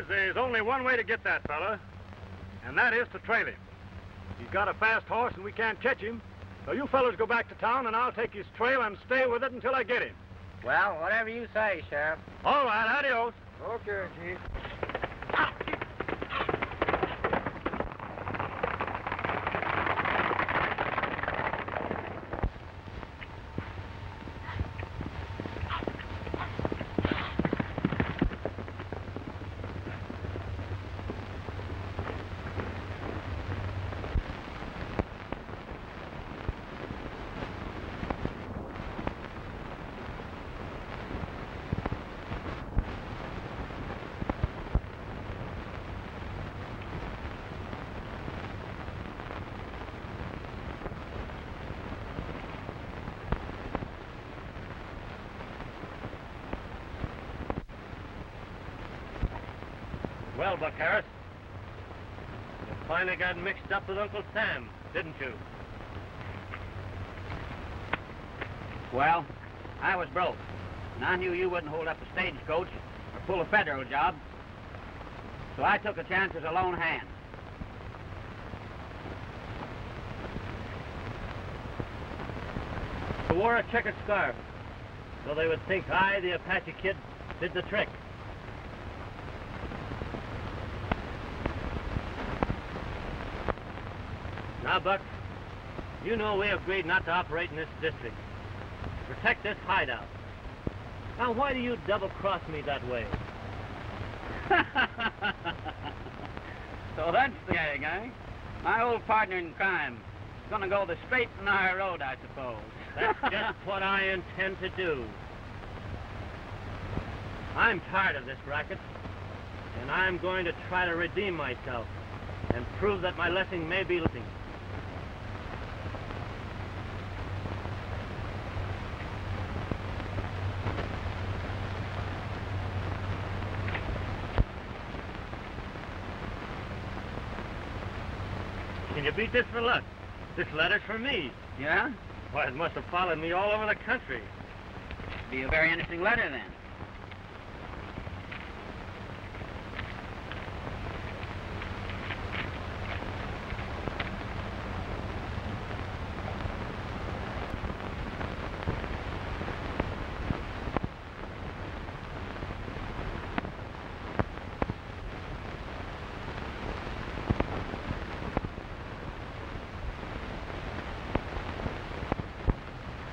Boys, there's only one way to get that fella, and that is to trail him. He's got a fast horse and we can't catch him, so you fellas go back to town and I'll take his trail and stay with it until I get him. Well, whatever you say, Sheriff. All right, adios. Okay, Chief. Well, Buck Harris, you finally got mixed up with Uncle Sam, didn't you? Well, I was broke, and I knew you wouldn't hold up a stagecoach or pull a federal job, so I took a chance as a lone hand. You wore a checkered scarf, so they would think I, the Apache kid, did the trick. Now, Buck, you know we agreed not to operate in this district. Protect this hideout. Now, why do you double-cross me that way? So that's the gang, eh? My old partner in crime. Gonna go the straight and narrow road, I suppose. That's just what I intend to do. I'm tired of this racket, and I'm going to try to redeem myself and prove that my lesson may be listening. Can you beat this for luck? This letter's for me. Yeah? Why, it must have followed me all over the country. Be a very interesting letter, then.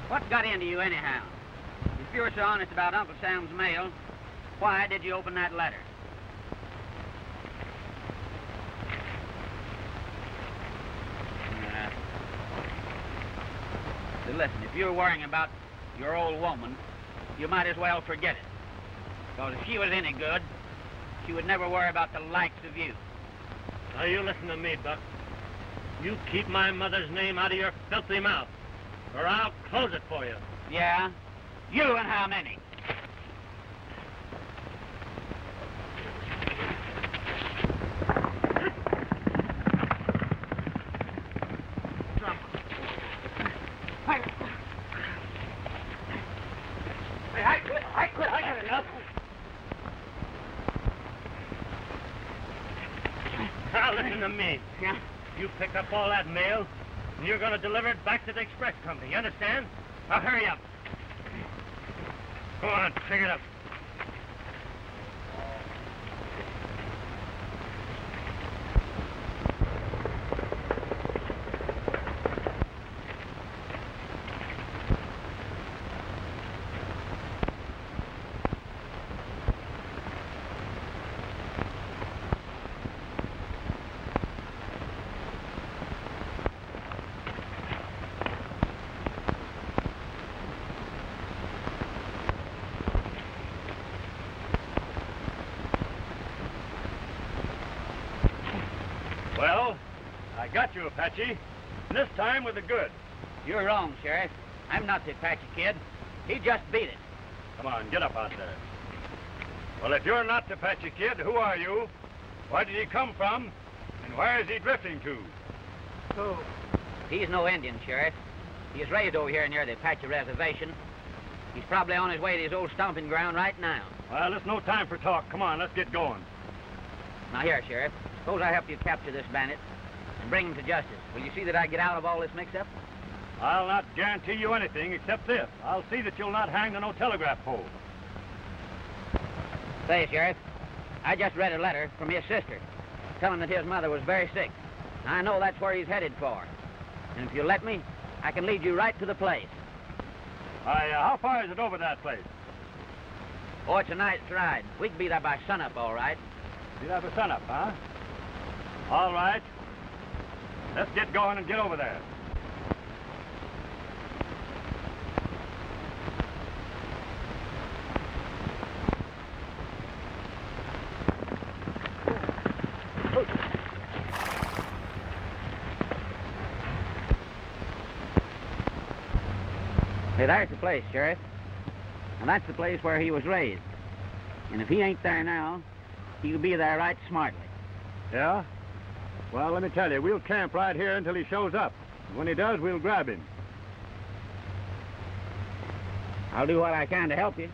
What got into you anyhow? If you're so honest about Uncle Sam's mail, why did you open that letter? So listen, if you're worrying about your old woman, you might as well forget it. Because if she was any good, she would never worry about the likes of you. Now, you listen to me, Buck. You keep my mother's name out of your filthy mouth, or I'll close it for you. Yeah? You and how many? I got enough. Now, listen to me. Yeah? You pick up all that mail, and you're going to deliver it back to the express company. You understand? Now, hurry up. Go on, pick it up. Well, I got you, Apache. And this time with the good. You're wrong, Sheriff. I'm not the Apache kid. He just beat it. Come on, get up out there. Well, if you're not the Apache kid, who are you? Where did he come from? And where is he drifting to? Oh. He's no Indian, Sheriff. He's raised over here near the Apache reservation. He's probably on his way to his old stomping ground right now. Well, there's no time for talk. Come on, let's get going. Now here, Sheriff. Suppose I help you capture this bandit and bring him to justice. Will you see that I get out of all this mix-up? I'll not guarantee you anything except this. I'll see that you'll not hang to no telegraph pole. Say, Sheriff, I just read a letter from his sister telling that his mother was very sick. I know that's where he's headed for. And if you'll let me, I can lead you right to the place. How far is it over that place? Oh, it's a night's ride. We can be there by sunup, all right. Be there by sunup, huh? All right. Let's get going and get over there. Hey, there's the place, Sheriff. And that's the place where he was raised. And if he ain't there now, he'll be there right smartly. Yeah? Well, let me tell you, we'll camp right here until he shows up. When he does, we'll grab him. I'll do what I can to help you.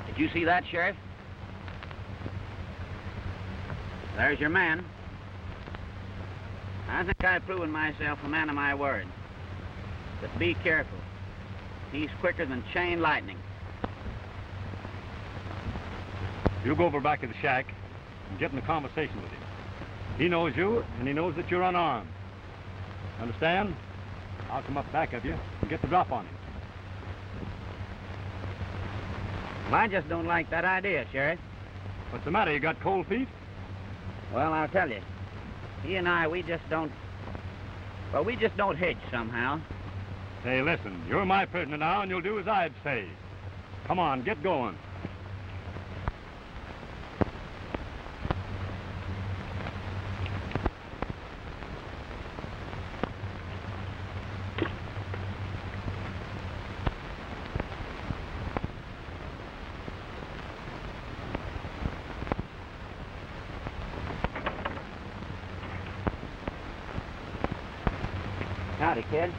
Did you see that, Sheriff? There's your man. I think I've proven myself a man of my word. But be careful. He's quicker than chain lightning. You go over back to the shack and get in a conversation with him. He knows you, and he knows that you're unarmed. Understand? I'll come up back of you and get the drop on him. Well, I just don't like that idea, Sheriff. What's the matter? You got cold feet? Well, I'll tell you. He and I, we just don't hitch somehow. Hey, listen, you're my prisoner now, and you'll do as I'd say. Come on, get going. Howdy, kid.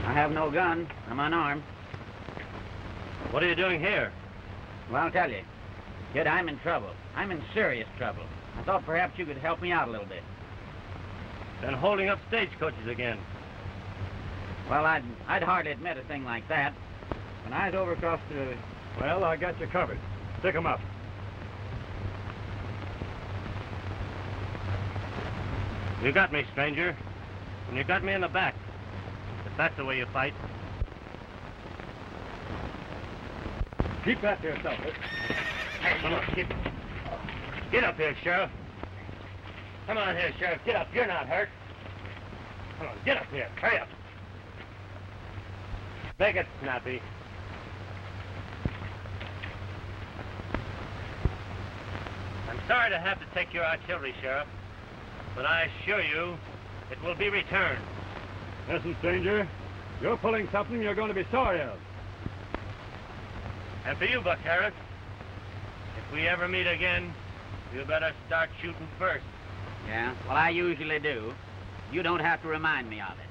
I have no gun. I'm unarmed. What are you doing here? Well, I'll tell you. Kid, I'm in trouble. I'm in serious trouble. I thought perhaps you could help me out a little bit. Been holding up stagecoaches again. Well, I'd hardly admit a thing like that. When I was over across the... Well, I got you covered. Stick 'em up. You got me, stranger. And you got me in the back. If that's the way you fight. Keep that to yourself. Hey, come on, get up here, Sheriff. Come on here, Sheriff. Get up. You're not hurt. Come on, get up here. Hurry up. Make it snappy. I'm sorry to have to take your artillery, Sheriff. But I assure you, it will be returned. Listen, stranger, you're pulling something you're going to be sorry of. And for you, Buck Harris, if we ever meet again, you better start shooting first. Yeah, well, I usually do. You don't have to remind me of it.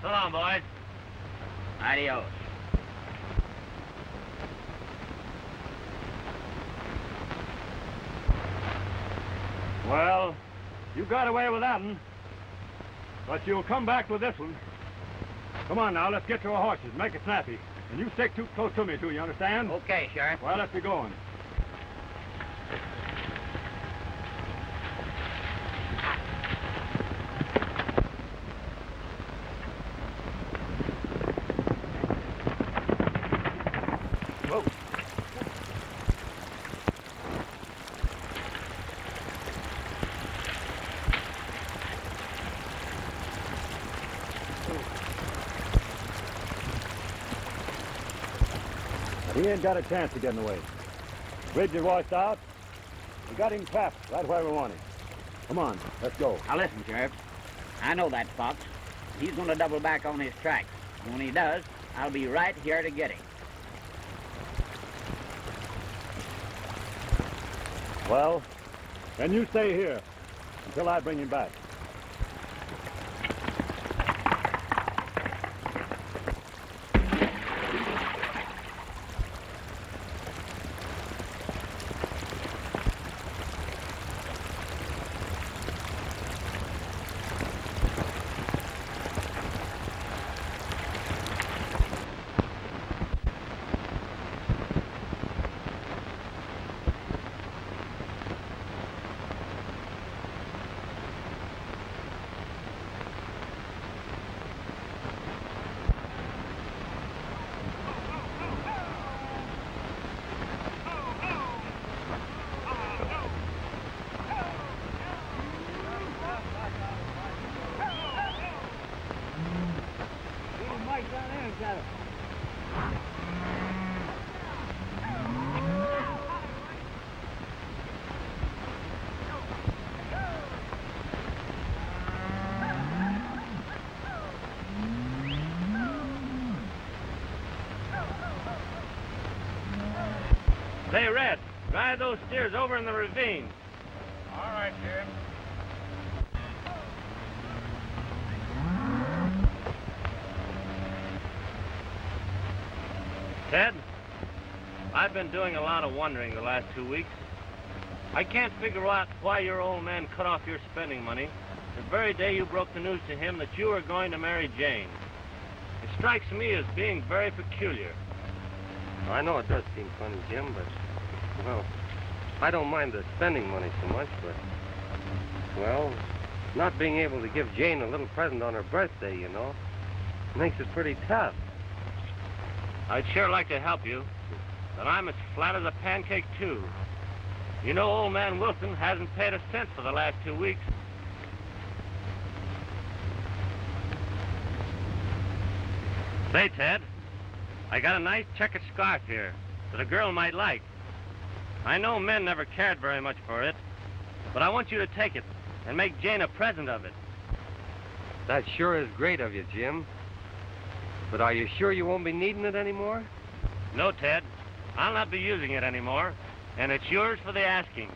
So long, boys. Adios. Well, you got away with that one. But you'll come back with this one. Come on now, let's get to our horses. Make it snappy. And you stick too close to me, too, you understand? Okay, Sheriff. Well, let's be going. Whoa. He ain't got a chance to get in the way. Bridge is washed out. We got him trapped right where we want him. Come on, let's go. Now listen, Sheriff. I know that fox. He's going to double back on his tracks. And when he does, I'll be right here to get him. Well, then you stay here until I bring him back. Say, Red, drive those steers over in the ravine. All right, Sheriff. Ted, I've been doing a lot of wondering the last 2 weeks. I can't figure out why your old man cut off your spending money the very day you broke the news to him that you were going to marry Jane. It strikes me as being very peculiar. I know it does seem funny, Jim, but, well, I don't mind the spending money so much, but, well, not being able to give Jane a little present on her birthday, you know, makes it pretty tough. I'd sure like to help you, but I'm as flat as a pancake, too. You know, old man Wilson hasn't paid a cent for the last 2 weeks. Say, Ted, I got a nice checkered scarf here that a girl might like. I know men never cared very much for it, but I want you to take it and make Jane a present of it. That sure is great of you, Jim. But are you sure you won't be needing it anymore? No, Ted, I'll not be using it anymore, and it's yours for the asking.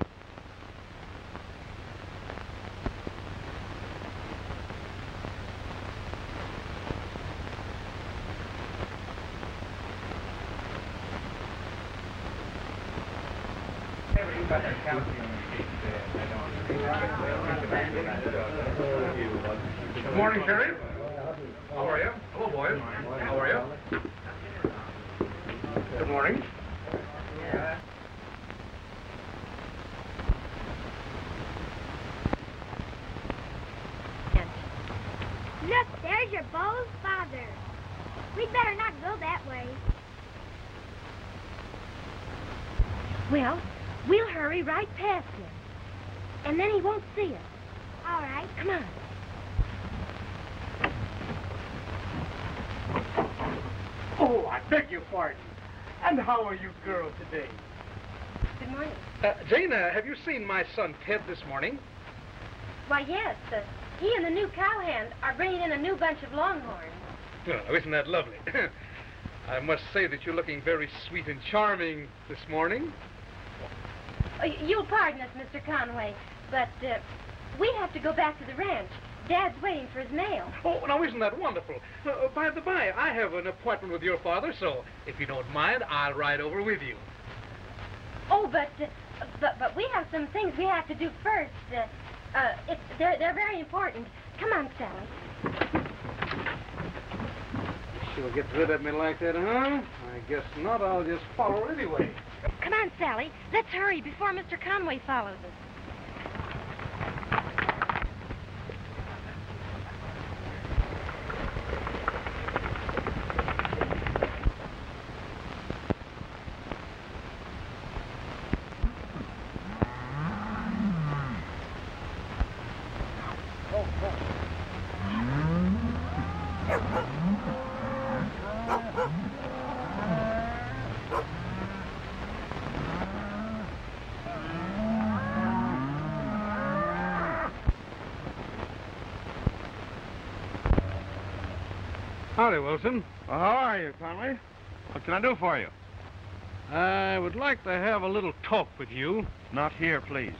Good morning, Sheriff. How are you? Hello, boys. How are you? Good morning. Look, there's your bold father. We'd better not go that way. Well, we'll hurry right past him. And then he won't see us. All right. Come on. Oh, I beg your pardon. And how are you girls today? Good morning. Jane, have you seen my son Ted this morning? Why, yes. He and the new cowhand are bringing in a new bunch of longhorns. Oh, isn't that lovely? I must say that you're looking very sweet and charming this morning. You'll pardon us, Mr. Conway, but we have to go back to the ranch. Dad's waiting for his mail. Oh, now isn't that wonderful? By the by, I have an appointment with your father, so if you don't mind, I'll ride over with you. Oh, but we have some things we have to do first. They're very important. Come on, Sally. She'll get rid of me like that, huh? I guess not. I'll just follow her anyway. Come on, Sally. Let's hurry before Mr. Conway follows us. Howdy, Wilson. Well, how are you, Conway? What can I do for you? I would like to have a little talk with you. Not here, please.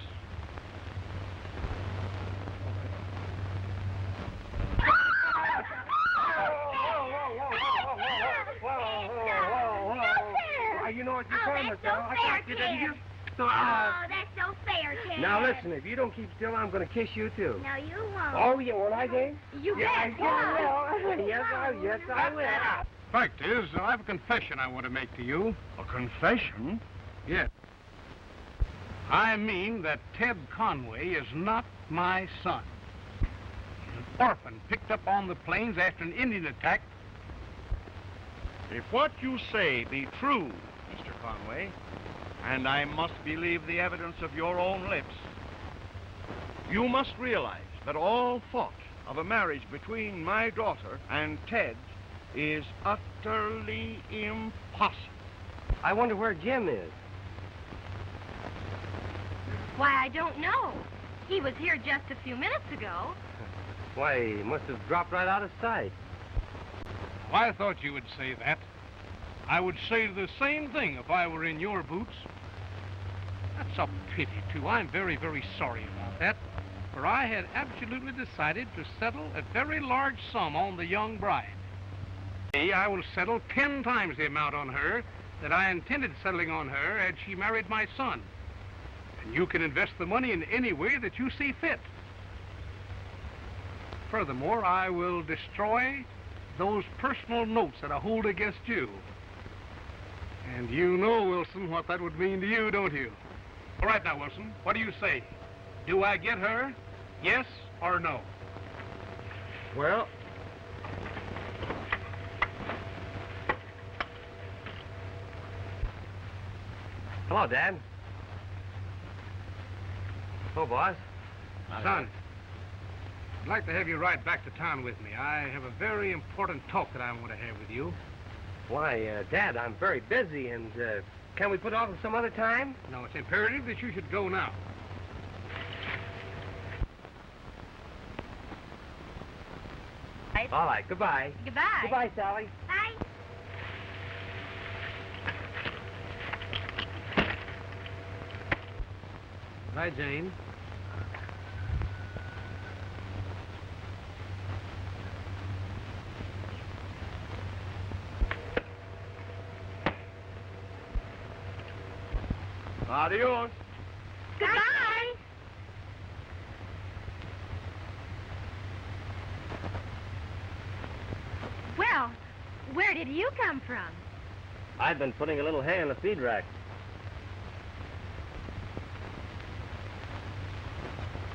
You know what you're Oh, that's so fair, Ted. Oh, that's so fair, Ted. Now listen, if you don't keep still, I'm going to kiss you too. No, you won't. Oh, yeah, will I, Dave? You Yeah, bet. I will. Yes, I will. Fact is, I have a confession I want to make to you. A confession? Yes. I mean that Ted Conway is not my son. He's an orphan picked up on the plains after an Indian attack. If what you say be true, Mr. Conway, and I must believe the evidence of your own lips, you must realize that all thought of a marriage between my daughter and Ted is utterly impossible. I wonder where Jim is. Why, I don't know. He was here just a few minutes ago. Why, he must have dropped right out of sight. I thought you would say that. I would say the same thing if I were in your boots. That's a pity, too. I'm very, very sorry about that. For I had absolutely decided to settle a very large sum on the young bride. I will settle 10 times the amount on her that I intended settling on her had she married my son. And you can invest the money in any way that you see fit. Furthermore, I will destroy those personal notes that I hold against you. And you know, Wilson, what that would mean to you, don't you? All right now, Wilson, what do you say? Do I get her? Yes or no? Well, hello, Dad. Hello, boss. Son, I'd like to have you ride back to town with me. I have a very important talk that I want to have with you. Why, Dad, I'm very busy, and can we put it off some other time? No, it's imperative that you should go now. All right, goodbye. Goodbye. Goodbye, Sally. Bye. Bye, Jane. Adios. Goodbye. Well, where did you come from? I've been putting a little hay in the feed rack.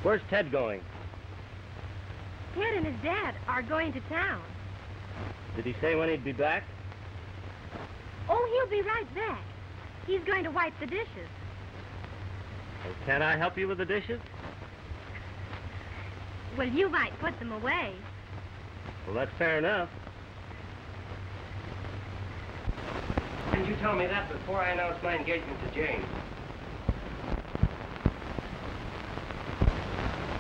Where's Ted going? Ted and his dad are going to town. Did he say when he'd be back? Oh, he'll be right back. He's going to wipe the dishes. Well, can't I help you with the dishes? Well, you might put them away. Well, that's fair enough. Didn't you tell me that before I announced my engagement to Jane?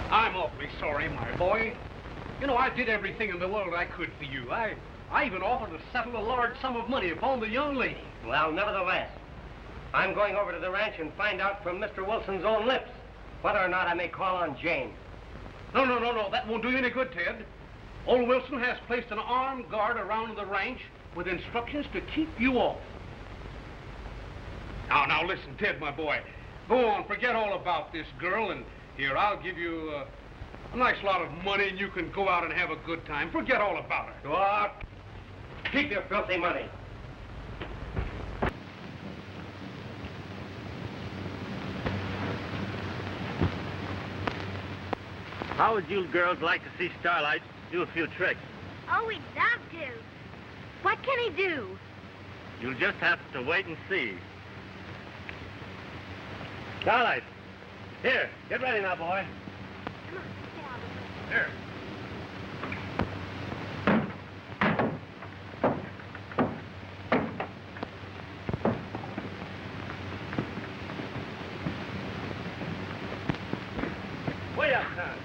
I'm awfully sorry, my boy. You know, I did everything in the world I could for you. I even offered to settle a large sum of money upon the young lady. Well, nevertheless, I'm going over to the ranch and find out from Mr. Wilson's own lips whether or not I may call on Jane. No. That won't do you any good, Ted. Old Wilson has placed an armed guard around the ranch with instructions to keep you off. Now, listen, Ted, my boy. Go on, forget all about this girl, and here, I'll give you a nice lot of money, and you can go out and have a good time. Forget all about her. Go out. Keep your filthy money. How would you girls like to see Starlight do a few tricks? Oh, we'd love to. What can he do? You'll just have to wait and see. Starlight, here, get ready now, boy. Come on, get out of the way. Here. Way up, son.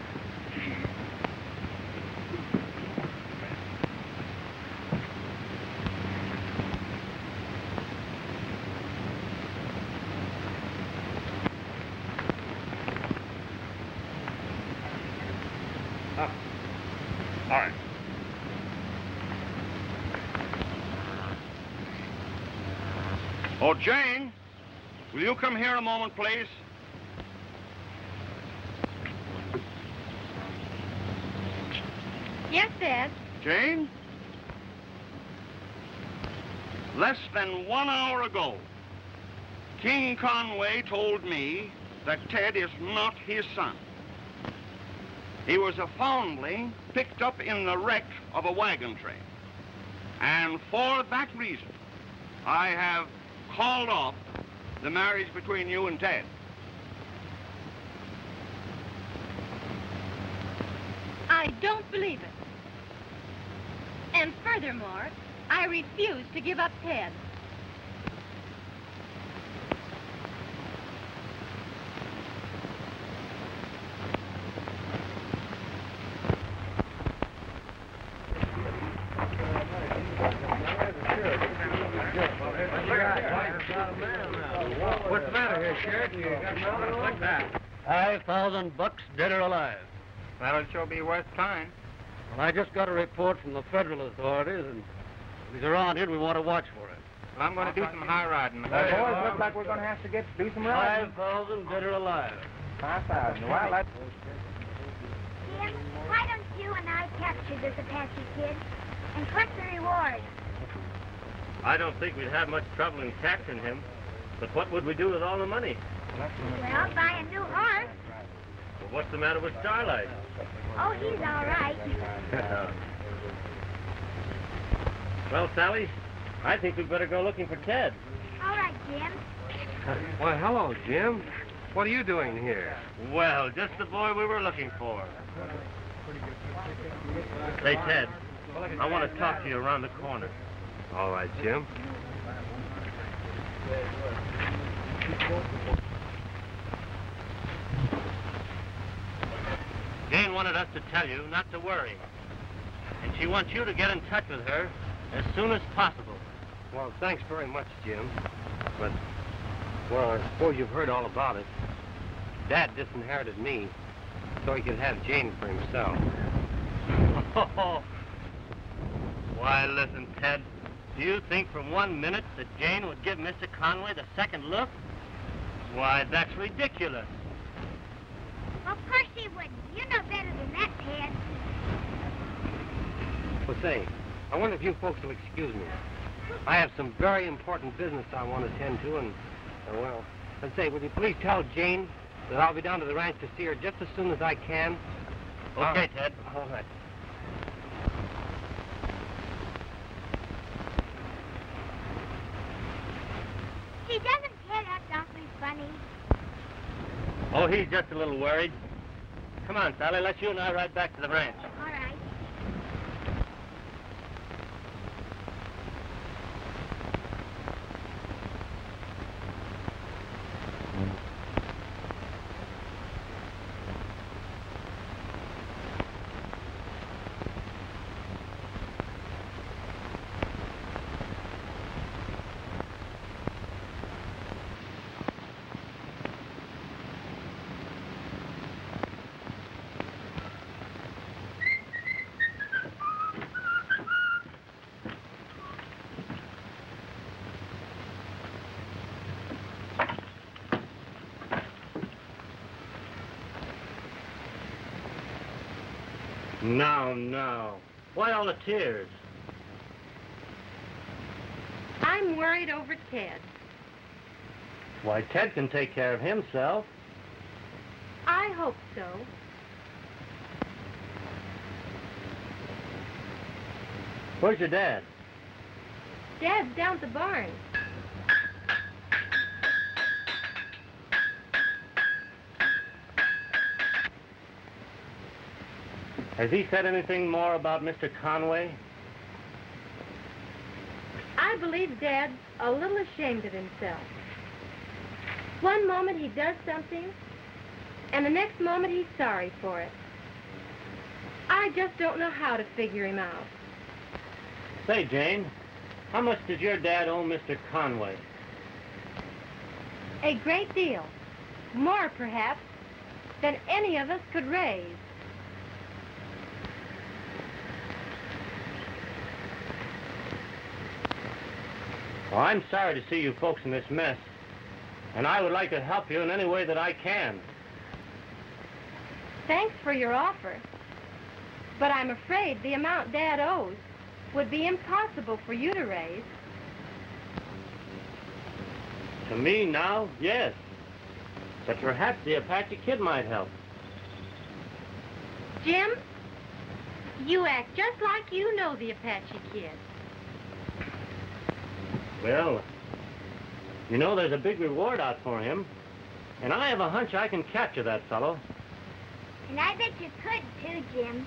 Jane, will you come here a moment, please? Yes, Dad. Jane? Less than 1 hour ago, King Conway told me that Ted is not his son. He was a foundling picked up in the wreck of a wagon train. And for that reason, I have called off the marriage between you and Ted. I don't believe it. And furthermore, I refuse to give up Ted. What's the matter here, Sheriff? You got nothing like that. $5,000 dead or alive. That'll sure be worth trying. Well, I just got a report from the federal authorities, and if he's around here, we want to watch for him. Well, I'm going to do some high riding. Hey, boys, looks like we're going to have to do some riding. 5,000 dead or alive. 5,000. Well, that's... Jim, why don't you and I capture this Apache kid and collect the reward? I don't think we'd have much trouble in capturing him. But what would we do with all the money? Well, buy a new horse. Well, what's the matter with Starlight? Oh, he's all right. Well, Sally, I think we'd better go looking for Ted. All right, Jim. Why, hello, Jim. What are you doing here? Well, just the boy we were looking for. Say, Ted, I want to talk to you around the corner. All right, Jim. Jane wanted us to tell you not to worry. And she wants you to get in touch with her as soon as possible. Well, thanks very much, Jim. But, well, I suppose you've heard all about it. Dad disinherited me so he could have Jane for himself. Why, listen, Ted. Do you think for 1 minute that Jane would give Mr. Conway the second look? Why, that's ridiculous. Of course he wouldn't. You know better than that, Ted. Well, say, I wonder if you folks will excuse me. I have some very important business I want to attend to, and, well, and say, would you please tell Jane that I'll be down to the ranch to see her just as soon as I can? Okay, Ted. All right. He doesn't Ted act awfully funny. Oh, he's just a little worried. Come on, Sally, let's you and I ride back to the ranch. All right. No. Why all the tears? I'm worried over Ted. Why, Ted can take care of himself. I hope so. Where's your dad? Dad's down at the barn. Has he said anything more about Mr. Conway? I believe Dad's a little ashamed of himself. One moment he does something, and the next moment he's sorry for it. I just don't know how to figure him out. Say, Jane, how much does your dad owe Mr. Conway? A great deal. More, perhaps, than any of us could raise. Well, I'm sorry to see you folks in this mess, and I would like to help you in any way that I can. Thanks for your offer. But I'm afraid the amount Dad owes would be impossible for you to raise. To me now, yes. But perhaps the Apache kid might help. Jim, you act just like you know the Apache kid. Well, you know there's a big reward out for him. And I have a hunch I can capture that fellow. And I bet you could, too, Jim.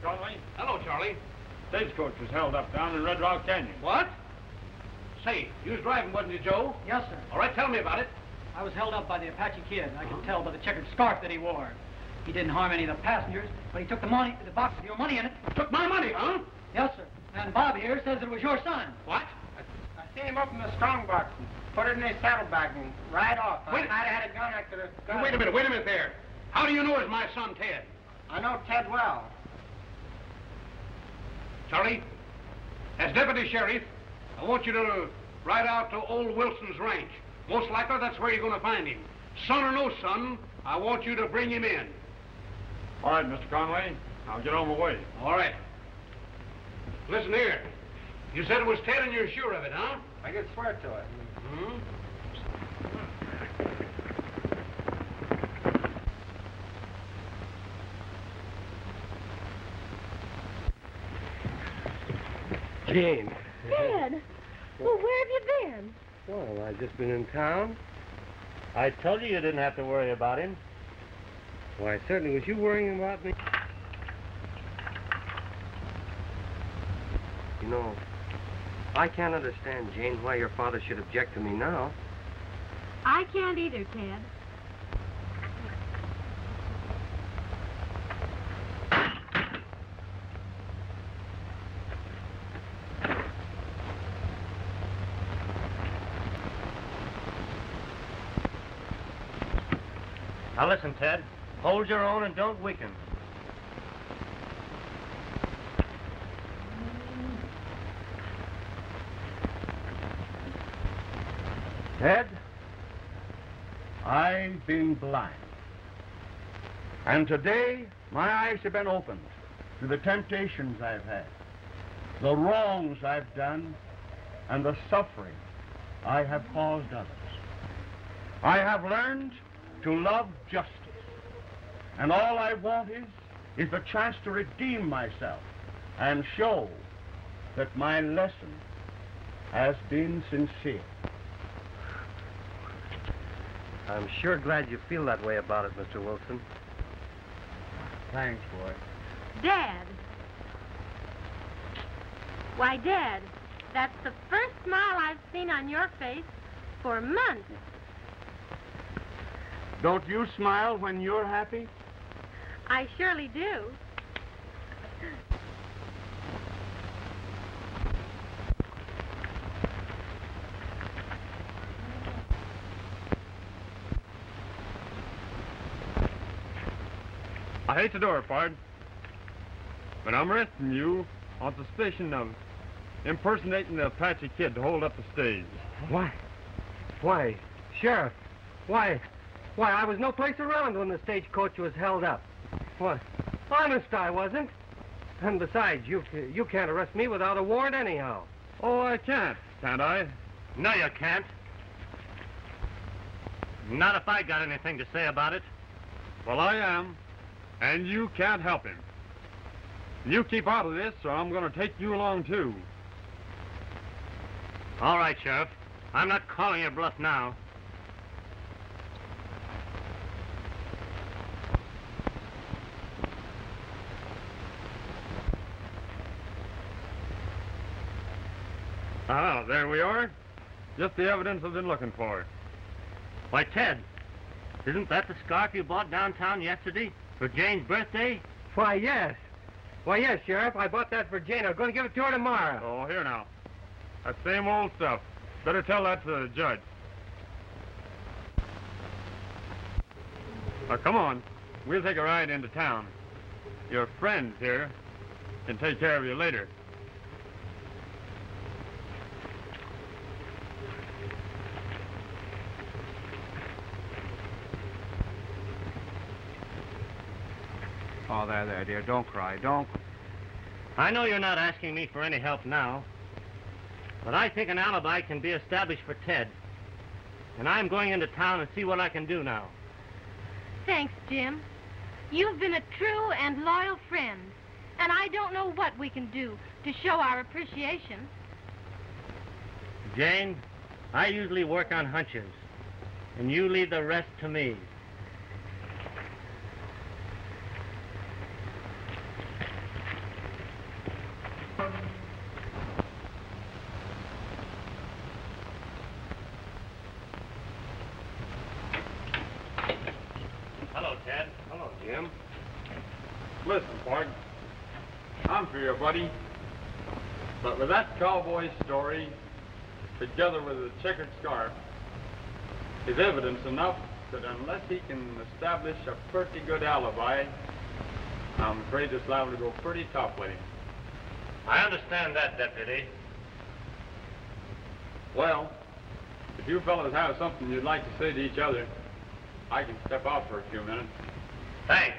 Conway, Hello, Charlie. stagecoach was held up down in Red Rock Canyon. What? Say, you was driving, wasn't you, Joe? Yes, sir. All right, tell me about it. I was held up by the Apache kid. I could tell by the checkered scarf that he wore. He didn't harm any of the passengers, but he took the money, the box with your money in it. Took my money, huh? Yes, sir. And Bob here says it was your son. What? I seen him open the strong box and put it in his saddlebag and ride off. Wait. I might have had a gun, I could have... Wait a minute there. How do you know it's my son, Ted? I know Ted well. Charlie, as deputy sheriff, I want you to ride out to old Wilson's ranch. Most likely that's where you're going to find him. Son or no son, I want you to bring him in. All right, Mr. Conway. I'll get on my way. All right. Listen here. You said it was Ted and you're sure of it, huh? I could swear to it. Hmm? Jane. Dad, well, where have you been? Well, I've just been in town. I told you didn't have to worry about him. Why, certainly was you worrying about me? You know, I can't understand, Jane, why your father should object to me now. I can't either, Ted. Now listen, Ted. Hold your own and don't weaken. Ted, I've been blind. And today, my eyes have been opened to the temptations I've had, the wrongs I've done, and the suffering I have caused others. I have learned to love justice. And all I want is the chance to redeem myself and show that my lesson has been sincere. I'm sure glad you feel that way about it, Mr. Wilson. Thanks, boy. Dad. Why, Dad, that's the first smile I've seen on your face for months. Don't you smile when you're happy? I surely do. I hate to do it, Pard, but I'm arresting you on suspicion of impersonating the Apache kid to hold up the stage. Why? Why, Sheriff, why, I was no place around when the stagecoach was held up. What? Honest, I wasn't. And besides, you can't arrest me without a warrant anyhow. Oh, I can't I? No, you can't. Not if I got anything to say about it. Well, I am, and you can't help him. You keep out of this, or I'm going to take you along, too. All right, Sheriff. I'm not calling your bluff now. Ah, there we are. Just the evidence I've been looking for. Why, Ted, isn't that the scarf you bought downtown yesterday for Jane's birthday? Why, yes. Why, yes, Sheriff, I bought that for Jane. I'm going to give it to her tomorrow. Oh, here now. That same old stuff. Better tell that to the judge. Now, come on. We'll take a ride into town. Your friends here can take care of you later. Oh, there, dear. Don't cry. Don't. I know you're not asking me for any help now, but I think an alibi can be established for Ted. And I'm going into town and see what I can do now. Thanks, Jim. You've been a true and loyal friend, and I don't know what we can do to show our appreciation. Jane, I usually work on hunches, and you leave the rest to me. Hello, Ted. Hello, Jim. Listen, Port, I'm for you, buddy. But with that cowboy story, together with the checkered scarf, is evidence enough that unless he can establish a pretty good alibi, I'm afraid this lad will go pretty tough with him. I understand that, Deputy. Well, if you fellas have something you'd like to say to each other, I can step out for a few minutes. Thanks.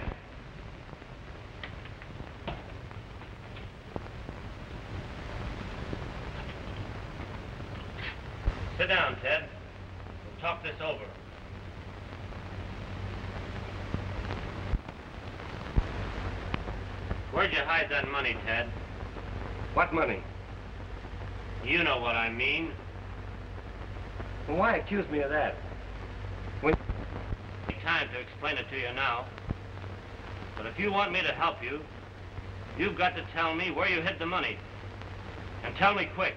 Sit down, Ted. We'll talk this over. Where'd you hide that money, Ted? What money? You know what I mean. Well, why accuse me of that? When... Time to explain it to you now. But if you want me to help you, you've got to tell me where you hid the money. And tell me quick.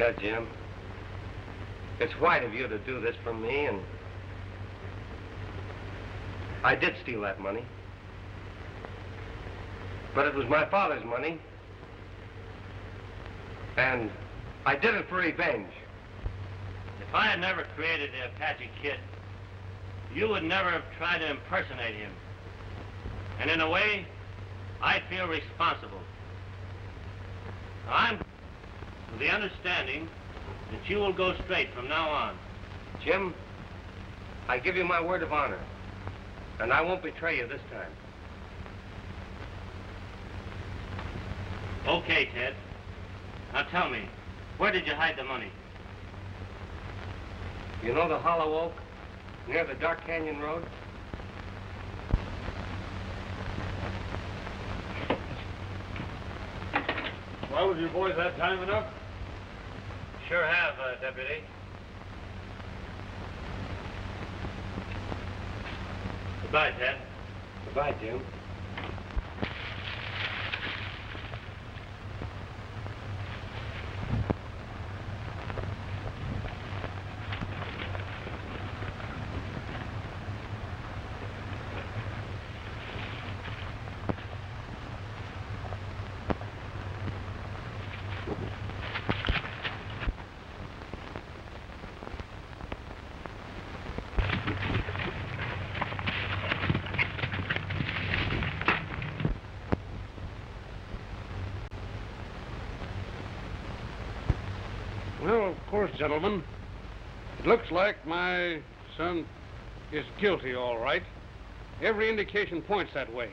Yeah, Jim. It's white of you to do this for me, and I did steal that money. But it was my father's money. And I did it for revenge. If I had never created the Apache Kid, you would never have tried to impersonate him. And in a way, I feel responsible. I'm with the understanding that you will go straight from now on. Jim, I give you my word of honor, and I won't betray you this time. Okay, Ted. Now tell me, where did you hide the money? You know the Hollow Oak near the Dark Canyon Road? Well, have you boys had time enough? Sure have, Deputy. Goodbye, Ted. Goodbye, Jim. Well, of course, gentlemen, it looks like my son is guilty, all right. Every indication points that way.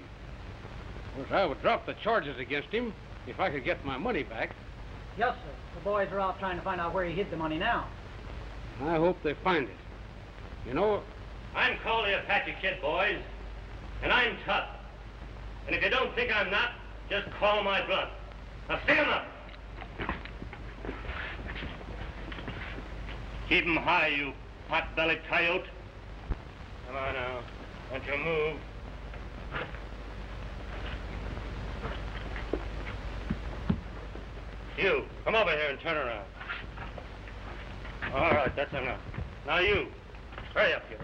Of course, I would drop the charges against him if I could get my money back. Yes, sir. The boys are out trying to find out where he hid the money now. I hope they find it. You know, I'm called the Apache Kid, boys, and I'm tough. And if you don't think I'm not, just call my bluff. Now stick 'em up. Keep 'em high, you pot-bellied coyote. Come on now, don't you move. You, come over here and turn around. All right, that's enough. Now you, hurry up, you.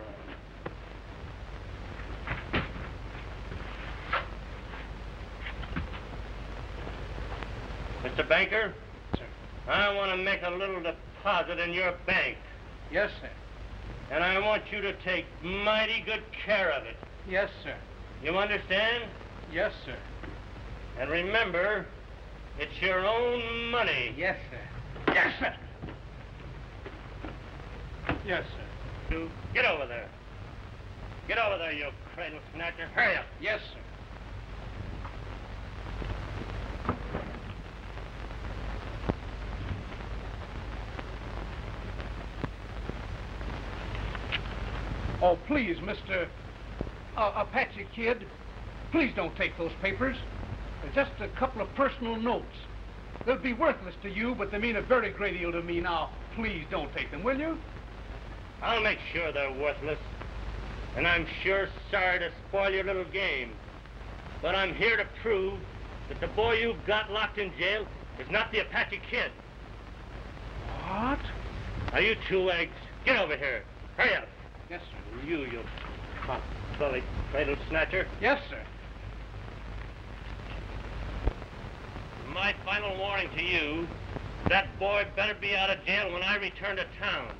Mr. Banker? Sir. I want to make a little deposit in your bank. Yes, sir. And I want you to take mighty good care of it. Yes, sir. You understand? Yes, sir. And remember, it's your own money. Yes, sir. Yes, sir. Yes, sir. You get over there. Get over there, you cradle snatcher. Hurry up. Yes, sir. Oh, please, Mr. Apache Kid, please don't take those papers. They're just a couple of personal notes. They'll be worthless to you, but they mean a very great deal to me now. Please don't take them, will you? I'll make sure they're worthless. And I'm sure sorry to spoil your little game. But I'm here to prove that the boy you've got locked in jail is not the Apache Kid. What? Now, you two eggs, get over here. Hurry up. Yes, sir. You pot-bellied cradle snatcher. Yes, sir. My final warning to you, that boy better be out of jail when I return to town.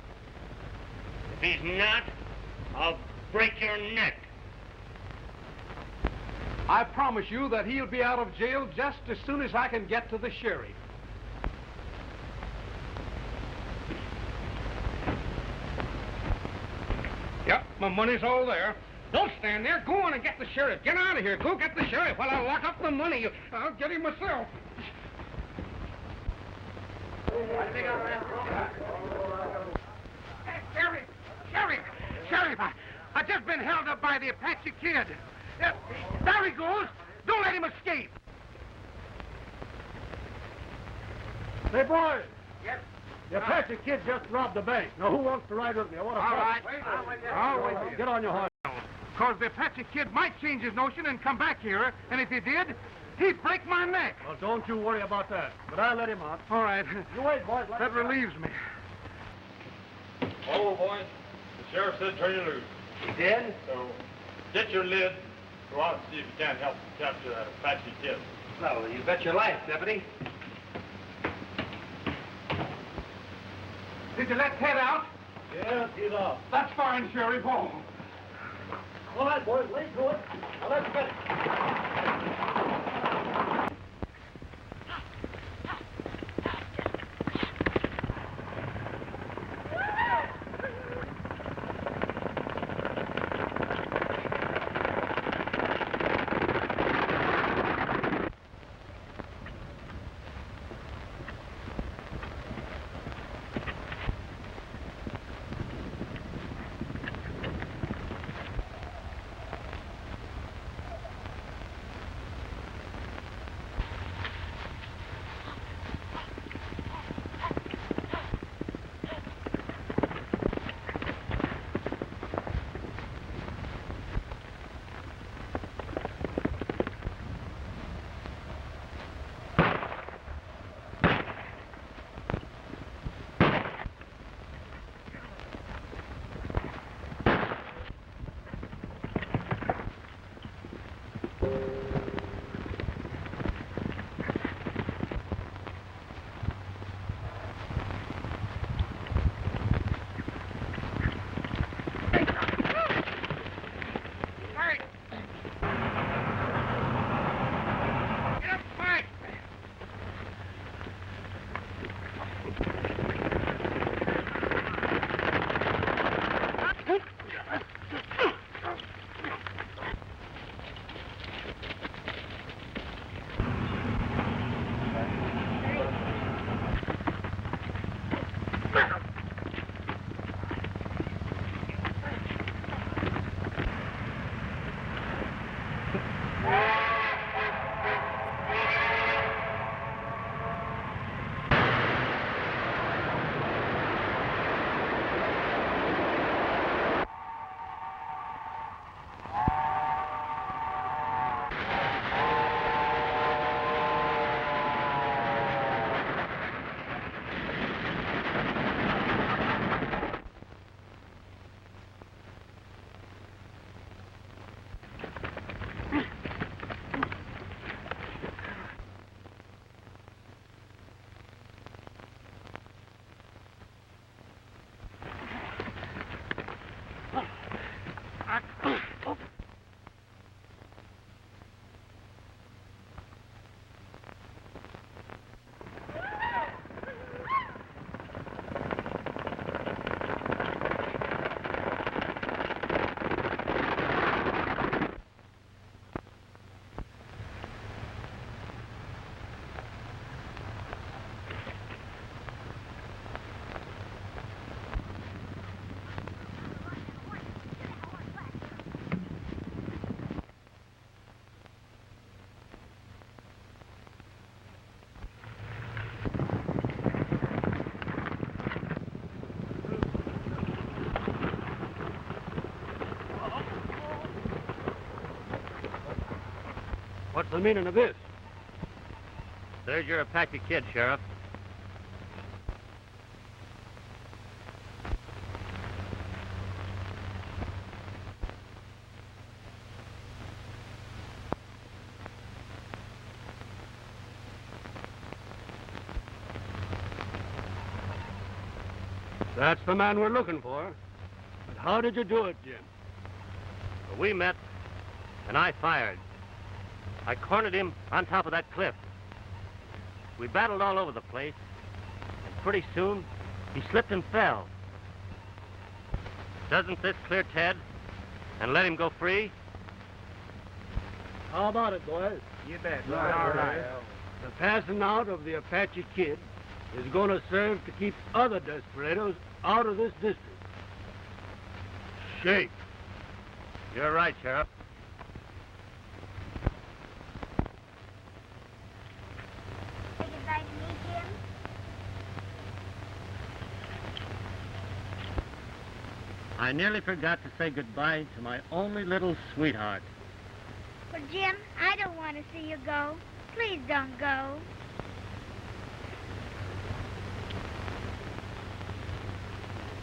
If he's not, I'll break your neck. I promise you that he'll be out of jail just as soon as I can get to the sheriff. Yep, my money's all there. Don't stand there. Go on and get the sheriff. Get out of here. Go get the sheriff while I lock up the money. I'll get him myself. Hey, Sheriff, I've just been held up by the Apache Kid. There he goes. Don't let him escape. Hey, boys. Yes. The Apache Kid just robbed the bank. Now, who wants to ride with me? I want to All right. I'll wait. Get on your horse. Because the Apache Kid might change his notion and come back here, and if he did, he'd break my neck. Well, don't you worry about that. But I'll let him out. All right. You wait, boys. That relieves me. Oh, boys, the sheriff said turn you loose. He did? So get your lid, go out and see if you can't help capture that Apache Kid. No, you bet your life, deputy. Did you let Ted out? Yeah, he's off. That's fine, Sheriff. Oh. All right, boys, lay to it. Now, let's get it. What's the meaning of this? There's your Apache kid, Sheriff. That's the man we're looking for. But how did you do it, Jim? Well, we met, and I fired. I cornered him on top of that cliff. We battled all over the place, and pretty soon, he slipped and fell. Doesn't this clear Ted and let him go free? How about it, boys? You bet. All right. The passing out of the Apache kid is going to serve to keep other desperados out of this district. Shake. You're right, Sheriff. Say goodbye to me, Jim. I nearly forgot to say goodbye to my only little sweetheart. Well, Jim, I don't want to see you go. Please don't go.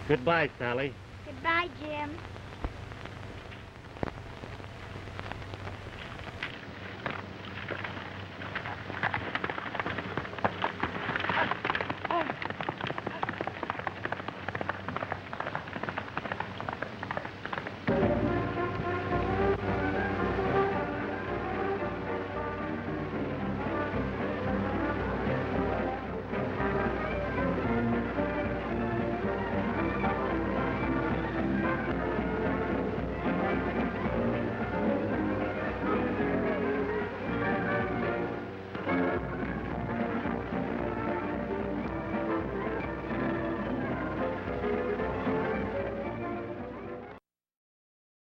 Goodbye, Sally. Goodbye, Jim.